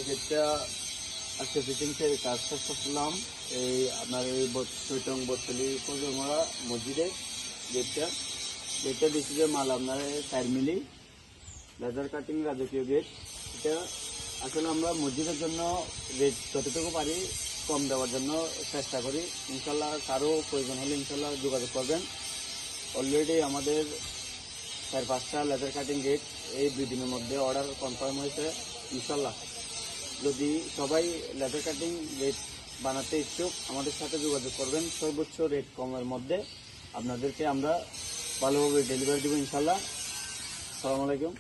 গেটটা আজকে ফিটিংসের কাজ শেষ করছিলাম। এই আপনার এই চৈতং বতলি কজমরা মসজিদের গেটটা দিচ্ছি যে মাল আপনার 4 মিলি লেজার কাটিং রাজকীয় গেট। এটা আসলে আমরা মসজিদের জন্য রেট যতটুকু পারি কম দেওয়ার জন্য চেষ্টা করি। ইনশাল্লাহ কারো প্রয়োজন হলে ইনশাল্লাহ যোগাযোগ করবেন। অলরেডি আমাদের 4-5টা লেজার কাটিং গেট এই 2 দিনের মধ্যে অর্ডার কনফার্ম হয়েছে। ইনশাল্লাহ যদি সবাই লেজার কাটিং গেট বানাতে ইচ্ছুক আমাদের সাথে যোগাযোগ করবেন। সর্বোচ্চ রেট কমের মধ্যে আপনাদেরকে আমরা ভালোভাবে ডেলিভারি দেবো ইনশাল্লাহ। আসসালামু আলাইকুম।